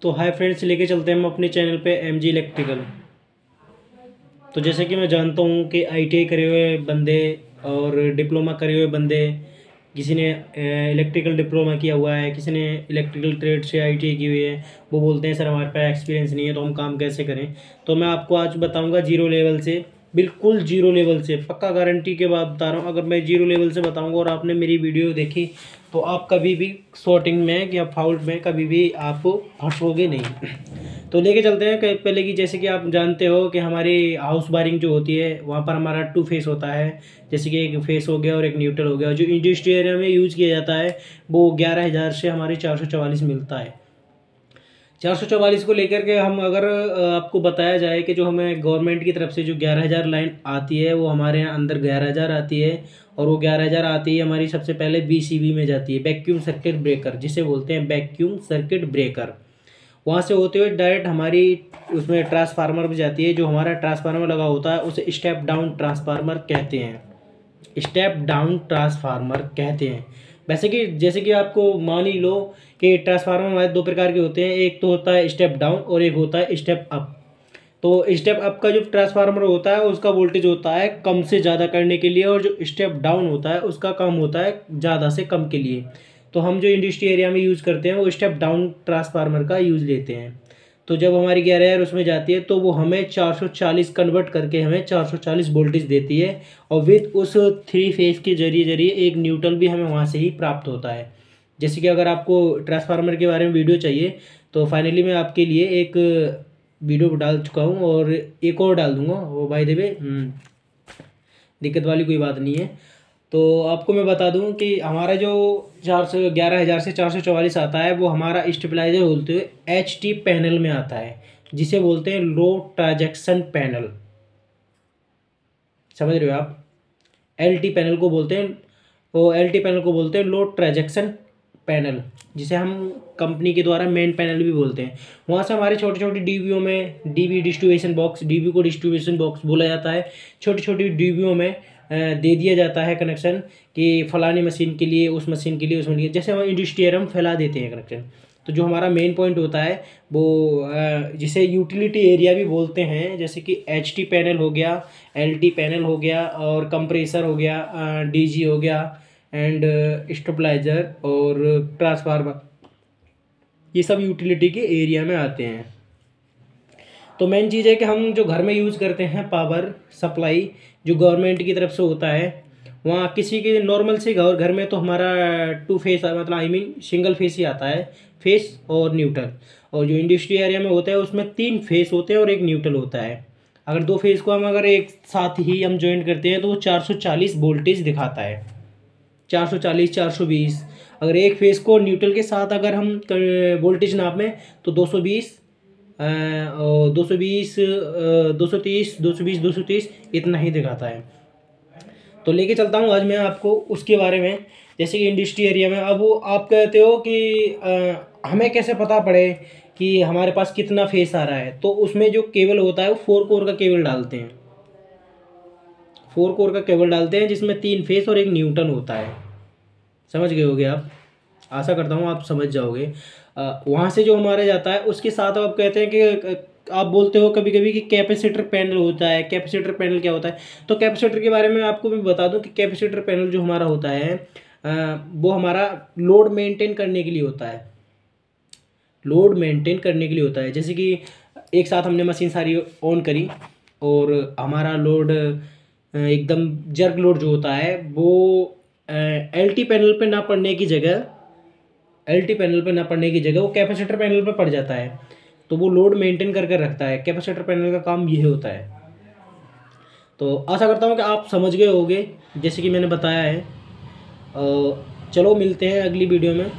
तो hi friends, लेके चलते हैं हम अपने चैनल पे एमजी इलेक्ट्रिकल। तो जैसे कि मैं जानता हूँ कि आईटीआई करे हुए बंदे और डिप्लोमा करे हुए बंदे, किसी ने इलेक्ट्रिकल डिप्लोमा किया हुआ है, किसी ने इलेक्ट्रिकल ट्रेड से आईटीआई की हुई है, वो बोलते हैं सर हमारे पास एक्सपीरियंस नहीं है तो हम काम कैसे करें। तो मैं आपको आज बताऊँगा जीरो लेवल से, बिल्कुल जीरो लेवल से, पक्का गारंटी के बाद बता रहा हूँ। अगर मैं जीरो लेवल से बताऊँगा और आपने मेरी वीडियो देखी तो आप कभी भी शॉर्टिंग में या फाउल्ट में कभी भी आप फंसोगे नहीं। तो लेके चलते हैं कि पहले की, जैसे कि आप जानते हो कि हमारी हाउस वायरिंग जो होती है वहाँ पर हमारा टू फेस होता है। जैसे कि एक फेस हो गया और एक न्यूट्रल हो गया। जो इंडस्ट्री एरिया में यूज़ किया जाता है वो 11,000 से हमारे 444 मिलता है। 444 को लेकर के हम अगर आपको बताया जाए कि जो हमें गवर्नमेंट की तरफ से जो 11,000 लाइन आती है वो हमारे यहाँ अंदर 11,000 आती है। और वो 11,000 आती है हमारी सबसे पहले बीसीबी में जाती है, वैक्यूम सर्किट ब्रेकर, जिसे बोलते हैं वैक्यूम सर्किट ब्रेकर। वहाँ से होते हुए डायरेक्ट हमारी उसमें ट्रांसफार्मर भी जाती है। जो हमारा ट्रांसफार्मर लगा होता है उसे स्टेप डाउन ट्रांसफार्मर कहते हैं, स्टेप डाउन ट्रांसफार्मर कहते हैं। वैसे कि जैसे कि आपको मान ही लो कि ट्रांसफार्मर हमारे दो प्रकार के होते हैं, एक तो होता है स्टेप डाउन और एक होता है स्टेप अप। तो स्टेप अप का जो ट्रांसफार्मर होता है उसका वोल्टेज होता है कम से ज़्यादा करने के लिए, और जो स्टेप डाउन होता है उसका कम होता है ज़्यादा से कम के लिए। तो हम जो इंडस्ट्री एरिया में यूज़ करते हैं वो स्टेप डाउन ट्रांसफार्मर का यूज़ लेते हैं। तो जब हमारी 11,000 उसमें जाती है तो वो हमें 440 कन्वर्ट करके हमें 440 वोल्टेज देती है। और विद उस थ्री फेज के जरिए एक न्यूट्रल भी हमें वहाँ से ही प्राप्त होता है। जैसे कि अगर आपको ट्रांसफार्मर के बारे में वीडियो चाहिए तो फाइनली मैं आपके लिए एक वीडियो डाल चुका हूँ और एक और डाल दूँगा, वो बाय द वे दिक्कत वाली कोई बात नहीं है। तो आपको मैं बता दूं कि हमारा जो 11,000 से 444 आता है वो हमारा स्टेबलाइजर बोलते हुए HT पैनल में आता है, जिसे बोलते हैं लो ट्रांजैक्शन पैनल। समझ रहे हो आप? LT पैनल को बोलते हैं, वो LT पैनल को बोलते हैं लो ट्रांजैक्शन पैनल, जिसे हम कंपनी के द्वारा मेन पैनल भी बोलते हैं। वहाँ से हमारे छोटे छोटे डीबीओ में, डीबी डिस्ट्रीब्यूशन बॉक्स, डीबी को डिस्ट्रीब्यूशन बॉक्स बोला जाता है, छोटी छोटी डीबीओ में दे दिया जाता है कनेक्शन कि फलानी मशीन के लिए, उस मशीन के लिए, उस मशीन के लिए, जैसे हम इंडस्ट्री एरिया में फैला देते हैं कनेक्शन। तो जो हमारा मेन पॉइंट होता है वो जिसे यूटिलिटी एरिया भी बोलते हैं, जैसे कि HT पैनल हो गया, LT पैनल हो गया, और कंप्रेसर हो गया, DG हो गया, एंड स्टेबलाइजर और ट्रांसफार्मर, ये सब यूटिलिटी के एरिया में आते हैं। तो मेन चीज़ है कि हम जो घर में यूज़ करते हैं पावर सप्लाई जो गवर्नमेंट की तरफ से होता है, वहाँ किसी के नॉर्मल से घर में तो हमारा टू फेस, मतलब आई मीन सिंगल फेस ही आता है, फेस और न्यूट्रल। और जो इंडस्ट्री एरिया में होता है उसमें 3 फेस होते हैं और एक न्यूट्रल होता है। अगर 2 फेस को हम अगर एक साथ ही हम ज्वाइन करते हैं तो वो 440 वोल्टेज दिखाता है, 440 420। अगर एक फेस को न्यूट्रल के साथ अगर हम वोल्टेज नापें तो 220, 220, 230, 220, 230 इतना ही दिखाता है। तो लेके चलता हूँ आज मैं आपको उसके बारे में। जैसे कि इंडस्ट्री एरिया में अब वो आप कहते हो कि हमें कैसे पता पड़े कि हमारे पास कितना फेस आ रहा है। तो उसमें जो केबल होता है वो 4 कोर का केबल डालते हैं, 4 कोर का केबल डालते हैं जिसमें 3 फेस और एक न्यूट्रल होता है। समझ गए होगे आप? आशा करता हूँ आप समझ जाओगे। वहाँ से जो हमारे जाता है उसके साथ आप कहते हैं कि आप बोलते हो कभी कभी कि कैपेसिटर पैनल होता है। कैपेसिटर पैनल क्या होता है? तो कैपेसिटर के बारे में आपको मैं बता दूं कि कैपेसिटर पैनल जो हमारा होता है वो हमारा लोड मेंटेन करने के लिए होता है, लोड मेंटेन करने के लिए होता है। जैसे कि एक साथ हमने मशीन सारी ऑन करी और हमारा लोड एकदम जर्क लोड जो होता है वो LT पैनल पे ना पड़ने की जगह, LT पैनल पे ना पड़ने की जगह वो कैपेसिटर पैनल पे पड़ जाता है। तो वो लोड मेंटेन करके रखता है। कैपेसिटर पैनल का काम ये होता है। तो आशा करता हूँ कि आप समझ गए होंगे जैसे कि मैंने बताया है। चलो मिलते हैं अगली वीडियो में।